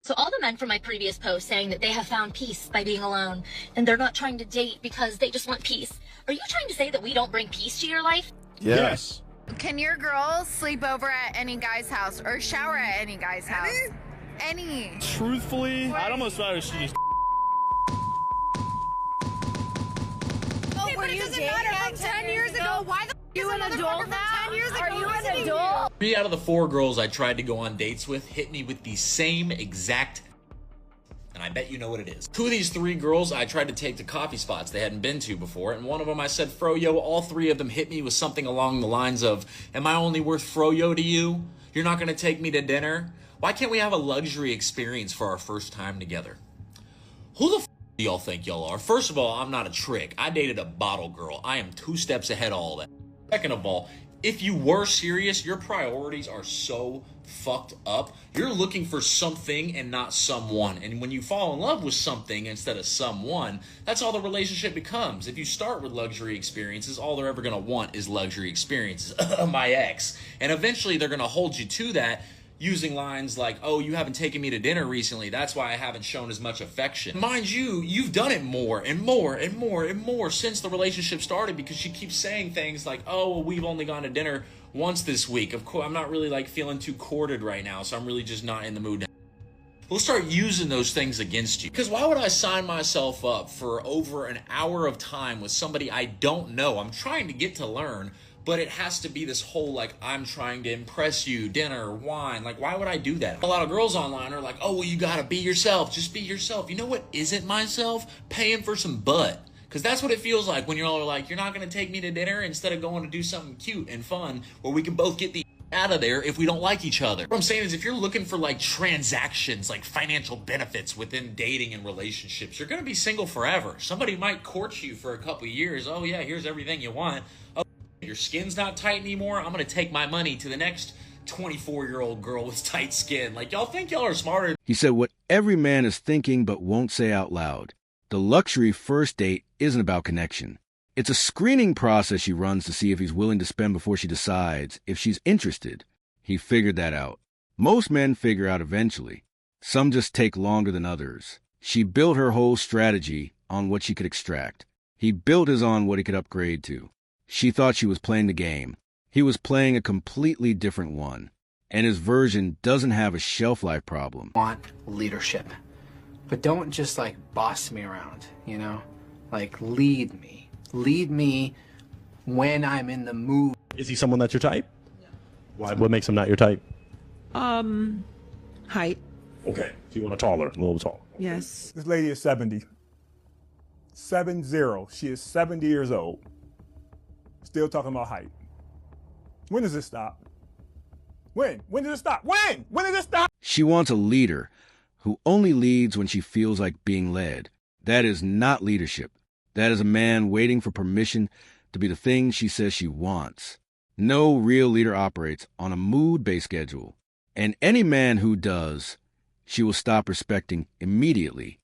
So all the men from my previous post saying that they have found peace by being alone and they're not trying to date because they just want peace. Are you trying to say that we don't bring peace to your life? Yes. Can your girls sleep over at any guy's house or shower at any guy's house? Any? Truthfully, I'd almost rather she just. Oh, were you dating from 10 years ago? Why the you an adult now? 10 years ago, are you an adult? 3 out of the 4 girls I tried to go on dates with hit me with the same exact, and I bet you know what it is. 2 of these 3 girls I tried to take to coffee spots they hadn't been to before, and one of them I said froyo. All 3 of them hit me with something along the lines of, am I only worth froyo to you? You're not gonna take me to dinner? Why can't we have a luxury experience for our first time together? Who the f do y'all think y'all are? First of all, I'm not a trick. I dated a bottle girl. I am 2 steps ahead of all that. Second of all, if you were serious, your priorities are so fucked up. You're looking for something and not someone. And when you fall in love with something instead of someone, that's all the relationship becomes. If you start with luxury experiences, all they're ever going to want is luxury experiences. My ex. And eventually they're going to hold you to that using lines like, oh, you haven't taken me to dinner recently. That's why I haven't shown as much affection. Mind you, you've done it more and more and more and more since the relationship started, because she keeps saying things like, oh, well, we've only gone to dinner once this week. Of course, I'm not really like feeling too courted right now, so I'm really just not in the mood. We'll start using those things against you. Because why would I sign myself up for over an hour of time with somebody I don't know? I'm trying to get to learn, but it has to be this whole, like, I'm trying to impress you, dinner, wine. Like, why would I do that? A lot of girls online are like, oh, well, you gotta be yourself. Just be yourself. You know what isn't myself? Paying for some butt. Because that's what it feels like when you're all like, you're not gonna take me to dinner instead of going to do something cute and fun where we can both get the out of there if we don't like each other. What I'm saying is, if you're looking for like transactions, like financial benefits within dating and relationships, you're gonna be single forever. Somebody might court you for a couple of years. Oh yeah, here's everything you want. Oh, your skin's not tight anymore. I'm gonna take my money to the next 24-year-old girl with tight skin. Like, y'all think y'all are smarter. He said what every man is thinking but won't say out loud. The luxury first date isn't about connection. It's a screening process she runs to see if he's willing to spend before she decides if she's interested. He figured that out. Most men figure out eventually. Some just take longer than others. She built her whole strategy on what she could extract. He built his on what he could upgrade to. She thought she was playing the game. He was playing a completely different one. And his version doesn't have a shelf life problem. Want leadership. But don't just like boss me around, you know? Like lead me. Lead me when I'm in the mood. Is he someone that's your type? No. Why? What makes him not your type? Height. Okay. So you want a taller, a little tall. Yes. This lady is 70. 70. She is 70 years old. Still talking about height. When does this stop? When? When does it stop? When? When does it stop? She wants a leader who only leads when she feels like being led. That is not leadership. That is a man waiting for permission to be the thing she says she wants. No real leader operates on a mood-based schedule. And any man who does, she will stop respecting immediately.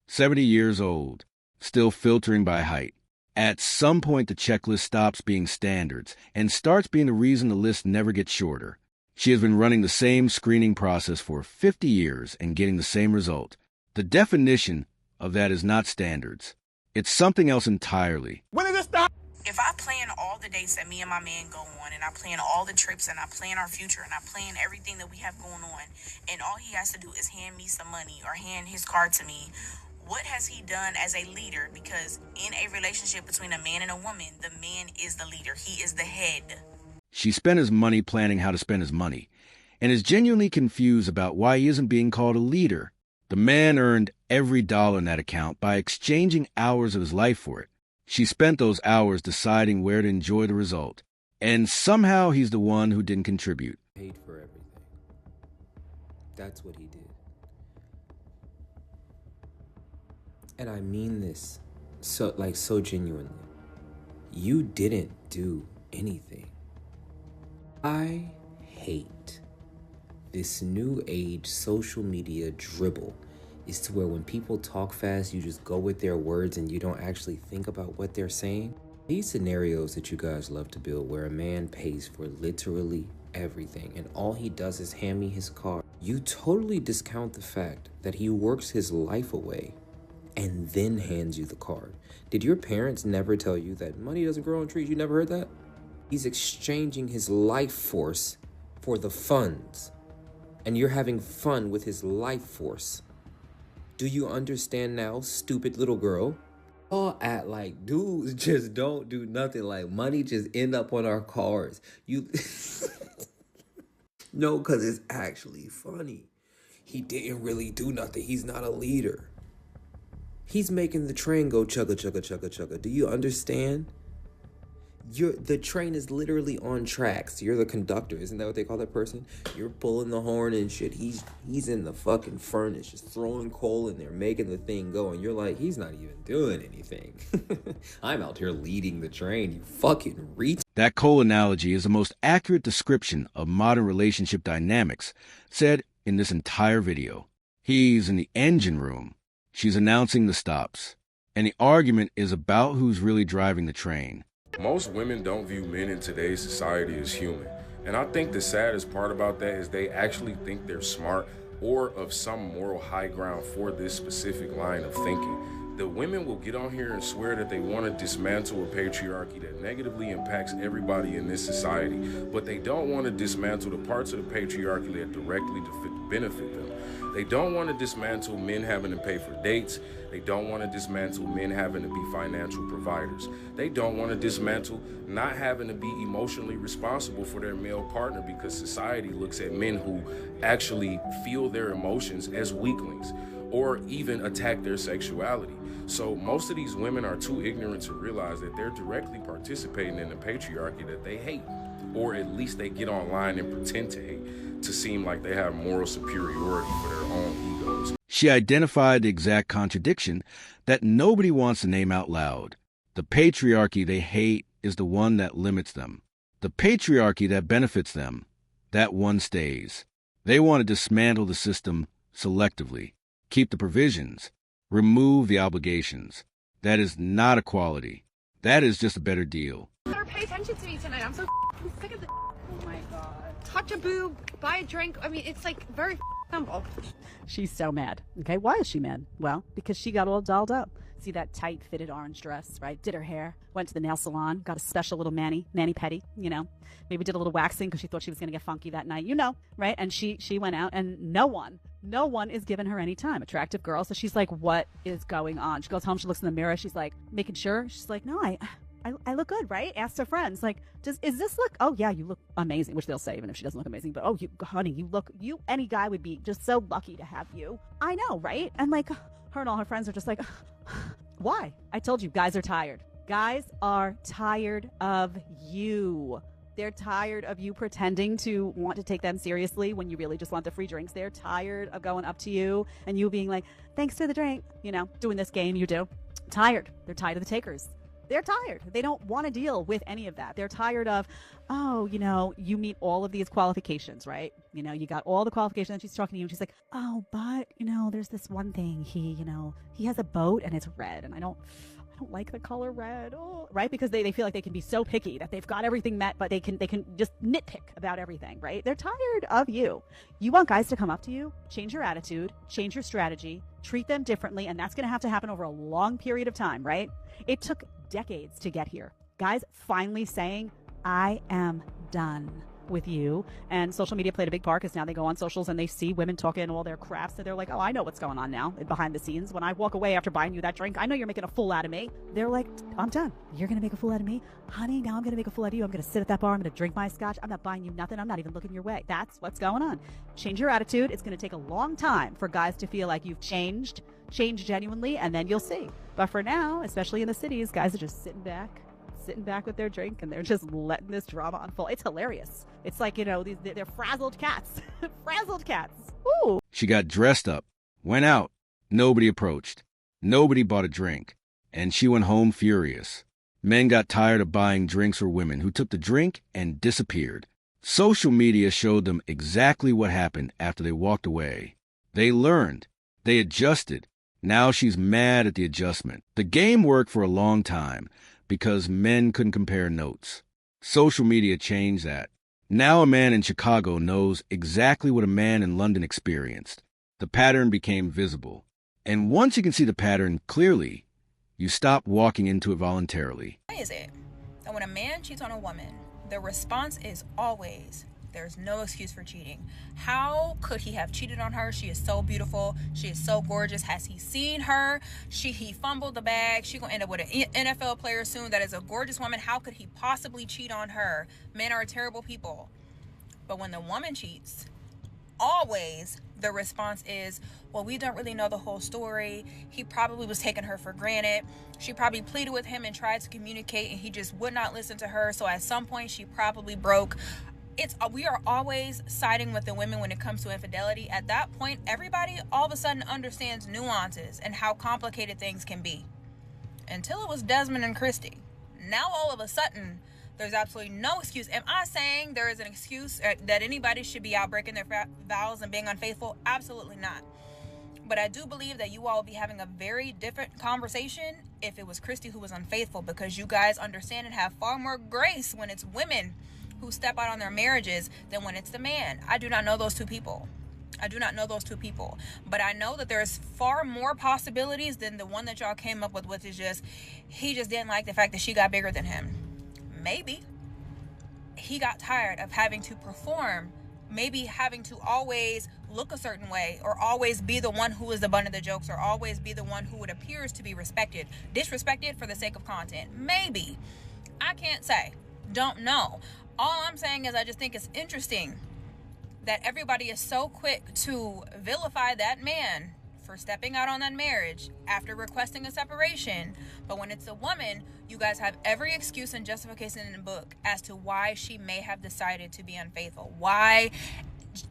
70 years old, still filtering by height. At some point, the checklist stops being standards and starts being the reason the list never gets shorter. She has been running the same screening process for 50 years and getting the same result. The definition of that is not standards. It's something else entirely. When does it stop? If I plan all the dates that me and my man go on, and I plan all the trips, and I plan our future, and I plan everything that we have going on, and all he has to do is hand me some money or hand his card to me, what has he done as a leader? Because in a relationship between a man and a woman, the man is the leader. He is the head. She spent his money planning how to spend his money, and is genuinely confused about why he isn't being called a leader. The man earned every dollar in that account by exchanging hours of his life for it. She spent those hours deciding where to enjoy the result. And somehow he's the one who didn't contribute. Paid for everything. That's what he did. And I mean this so genuinely. You didn't do anything. I hate this new age social media dribble is to where when people talk fast, you just go with their words and you don't actually think about what they're saying. These scenarios that you guys love to build where a man pays for literally everything and all he does is hand me his card. You totally discount the fact that he works his life away and then hands you the card. Did your parents never tell you that money doesn't grow on trees? You never heard that? He's exchanging his life force for the funds, and you're having fun with his life force. Do you understand now, stupid little girl? All act like dudes just don't do nothing. Like money just end up on our cards. You no, because it's actually funny. He didn't really do nothing. He's not a leader. He's making the train go chugga chugga chugga chugga. Do you understand? The train is literally on tracks. You're the conductor. Isn't that what they call that person? You're pulling the horn and shit. He's in the fucking furnace, just throwing coal in there, making the thing go. And you're like, he's not even doing anything. I'm out here leading the train. You fucking reach. That coal analogy is the most accurate description of modern relationship dynamics said in this entire video. He's in the engine room. She's announcing the stops. And the argument is about who's really driving the train. Most women don't view men in today's society as human. And I think the saddest part about that is they actually think they're smart or of some moral high ground for this specific line of thinking. The women will get on here and swear that they want to dismantle a patriarchy that negatively impacts everybody in this society, but they don't want to dismantle the parts of the patriarchy that directly benefit them. They don't want to dismantle men having to pay for dates. They don't want to dismantle men having to be financial providers. They don't want to dismantle not having to be emotionally responsible for their male partner because society looks at men who actually feel their emotions as weaklings or even attack their sexuality. So most of these women are too ignorant to realize that they're directly participating in the patriarchy that they hate, or at least they get online and pretend to hate to seem like they have moral superiority for their own egos. She identified the exact contradiction that nobody wants to name out loud. The patriarchy they hate is the one that limits them. The patriarchy that benefits them, that one stays. They want to dismantle the system selectively, keep the provisions, remove the obligations. That is not equality. That is just a better deal. You better pay attention to me tonight. I'm so sick of this. Oh my god. Touch a boob, buy a drink. I mean, it's like very simple. She's so mad. Okay, why is she mad? Well, because she got all dolled up. See that tight fitted orange dress, right? Did her hair, went to the nail salon, got a special little mani-pedi, you know. Maybe did a little waxing because she thought she was going to get funky that night, you know, right? And she went out and no one is giving her any time. Attractive girl. So she's like, what is going on? She goes home, she looks in the mirror, she's like, making sure. She's like, no, I look good, right? Asked her friends, like, is this look? Oh yeah, you look amazing, which they'll say even if she doesn't look amazing. But oh, honey, any guy would be just so lucky to have you. I know, right? And like, her and all her friends are just like, why? I told you, guys are tired. Guys are tired of you. They're tired of you pretending to want to take them seriously when you really just want the free drinks. They're tired of going up to you and you being like, thanks for the drink, you know, doing this game you do. Tired. They're tired of the takers. They're tired. They don't want to deal with any of that. They're tired of, oh, you know, you meet all of these qualifications, right? You know, you got all the qualifications, and she's talking to you and she's like, oh, but, you know, there's this one thing. He has a boat and it's red and I don't like the color red, right? Because they feel like they can be so picky that they've got everything met, but they can just nitpick about everything, right? They're tired of you. You want guys to come up to you, change your attitude, change your strategy, treat them differently, and that's going to happen over a long period of time, right? It took decades to get here. Guys finally saying, I am done with you. And social media played a big part because now they go on socials and they see women talking all their crap. So they're like, oh, I know what's going on now behind the scenes. When I walk away after buying you that drink, I know you're making a fool out of me. They're like, I'm done. You're going to make a fool out of me? Honey, now I'm going to make a fool out of you. I'm going to sit at that bar. I'm going to drink my scotch. I'm not buying you nothing. I'm not even looking your way. That's what's going on. Change your attitude. It's going to take a long time for guys to feel like you've changed genuinely, and then you'll see. But for now, especially in the cities, guys are just sitting back with their drink and they're just letting this drama unfold. It's hilarious. It's like, you know, they're frazzled cats. Frazzled cats. Ooh. She got dressed up, went out. Nobody approached. Nobody bought a drink. And she went home furious. Men got tired of buying drinks for women who took the drink and disappeared. Social media showed them exactly what happened after they walked away. They learned. They adjusted. Now she's mad at the adjustment. The game worked for a long time because men couldn't compare notes. Social media changed that. Now a man in Chicago knows exactly what a man in London experienced. The pattern became visible. And once you can see the pattern clearly, you stop walking into it voluntarily. Why is it that when a man cheats on a woman, the response is always, there's no excuse for cheating? How could he have cheated on her? She is so beautiful. She is so gorgeous. Has he seen her? He fumbled the bag. She gonna end up with an NFL player soon that is a gorgeous woman. How could he possibly cheat on her? Men are terrible people. But when the woman cheats, always the response is, well, we don't really know the whole story. He probably was taking her for granted. She probably pleaded with him and tried to communicate, and he just would not listen to her. So at some point, she probably broke. We are always siding with the women when it comes to infidelity. At that point, everybody all of a sudden understands nuances and how complicated things can be. Until it was Desmond and Christy. Now all of a sudden, there's absolutely no excuse. Am I saying there is an excuse that anybody should be out breaking their vows and being unfaithful? Absolutely not. But I do believe that you all will be having a very different conversation if it was Christy who was unfaithful, because you guys understand and have far more grace when it's women who step out on their marriages than when it's the man. I do not know those two people. But I know that there's far more possibilities than the one that y'all came up with, which is just, he just didn't like the fact that she got bigger than him. Maybe he got tired of having to perform, maybe having to always look a certain way, or always be the one who is the butt of the jokes, or always be the one who it appears to be disrespected for the sake of content. Maybe. I can't say. Don't know. All I'm saying is I just think it's interesting that everybody is so quick to vilify that man for stepping out on that marriage after requesting a separation. But when it's a woman, you guys have every excuse and justification in the book as to why she may have decided to be unfaithful, why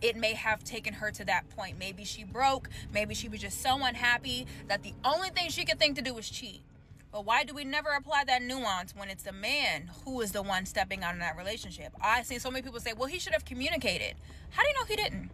it may have taken her to that point. Maybe she broke, maybe she was just so unhappy that the only thing she could think to do was cheat. But why do we never apply that nuance when it's the man who is the one stepping out in that relationship? I see so many people say, well, he should have communicated. How do you know he didn't?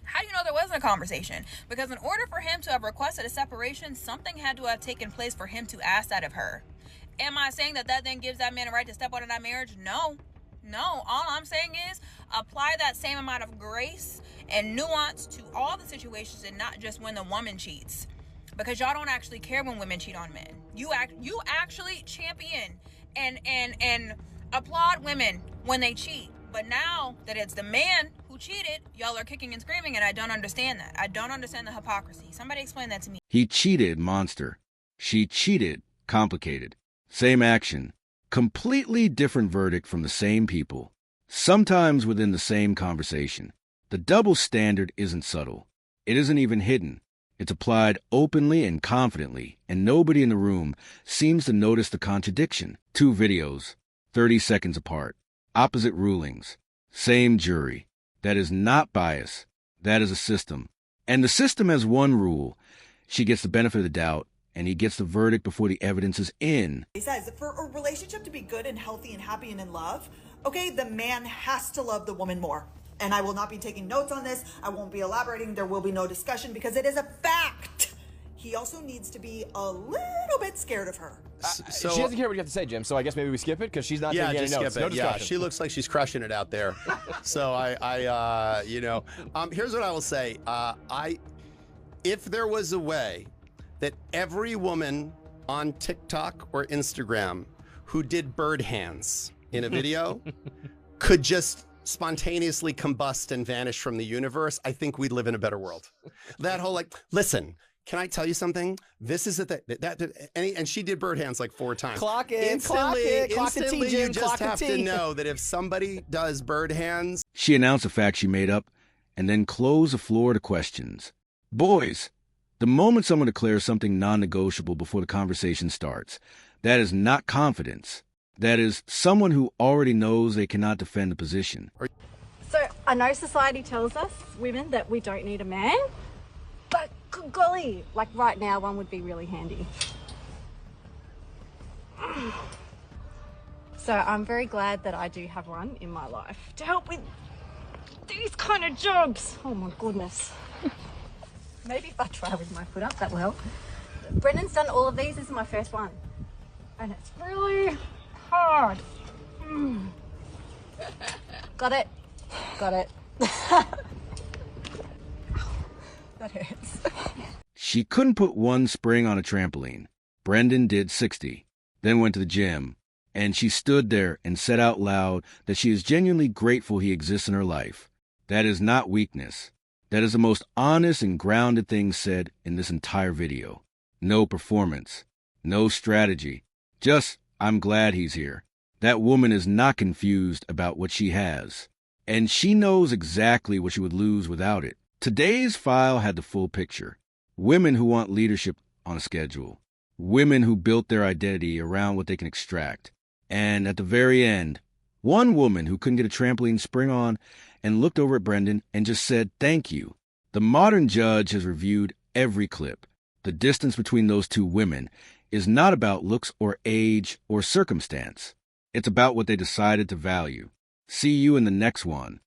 How do you know there wasn't a conversation? Because in order for him to have requested a separation, something had to have taken place for him to ask that of her. Am I saying that then gives that man a right to step out of that marriage? No. All I'm saying is apply that same amount of grace and nuance to all the situations, and not just when the woman cheats. Because y'all don't actually care when women cheat on men. You actually champion and applaud women when they cheat. But now that it's the man who cheated, y'all are kicking and screaming, and I don't understand that. I don't understand the hypocrisy. Somebody explain that to me. He cheated, monster. She cheated, complicated. Same action. Completely different verdict from the same people. Sometimes within the same conversation. The double standard isn't subtle. It isn't even hidden. It's applied openly and confidently, and nobody in the room seems to notice the contradiction. 2 videos, 30 seconds apart. Opposite rulings. Same jury. That is not bias. That is a system. And the system has one rule. She gets the benefit of the doubt, and he gets the verdict before the evidence is in. He says, for a relationship to be good and healthy and happy and in love, okay, the man has to love the woman more. And I will not be taking notes on this. I won't be elaborating. There will be no discussion because it is a fact. He also needs to be a little bit scared of her. She doesn't care what you have to say, Jim, so I guess maybe we skip it because she's not taking any notes. Skip it. No she looks like she's crushing it out there. So here's what I will say. If there was a way that every woman on TikTok or Instagram who did bird hands in a video could just spontaneously combust and vanish from the universe, I think we'd live in a better world. That whole listen, can I tell you something? This is and she did bird hands like 4 times. Clock it, instantly, clock the T, Jim, you just have to know that if somebody does bird hands. She announced a fact she made up and then closed the floor to questions. Boys, the moment someone declares something non-negotiable before the conversation starts, that is not confidence. That is someone who already knows they cannot defend a position. So I know society tells us, women, that we don't need a man, but good golly, like right now, one would be really handy. So I'm very glad that I do have one in my life to help with these kind of jobs. Oh my goodness. Maybe if I try with my foot up, that will help. Brendan's done all of these. This is my first one. And it's really hard. Got it. Got it. That hurts. She couldn't put one spring on a trampoline. Brendan did 60, then went to the gym, and she stood there and said out loud that she is genuinely grateful he exists in her life. That is not weakness. That is the most honest and grounded thing said in this entire video. No performance, no strategy, just, I'm glad he's here. That woman is not confused about what she has, and she knows exactly what she would lose without it. Today's file had the full picture. Women who want leadership on a schedule. Women who built their identity around what they can extract. And at the very end, one woman who couldn't get a trampoline spring on and looked over at Brendan and just said, thank you. The modern judge has reviewed every clip. The distance between those two women is not about looks or age or circumstance. It's about what they decided to value. See you in the next one.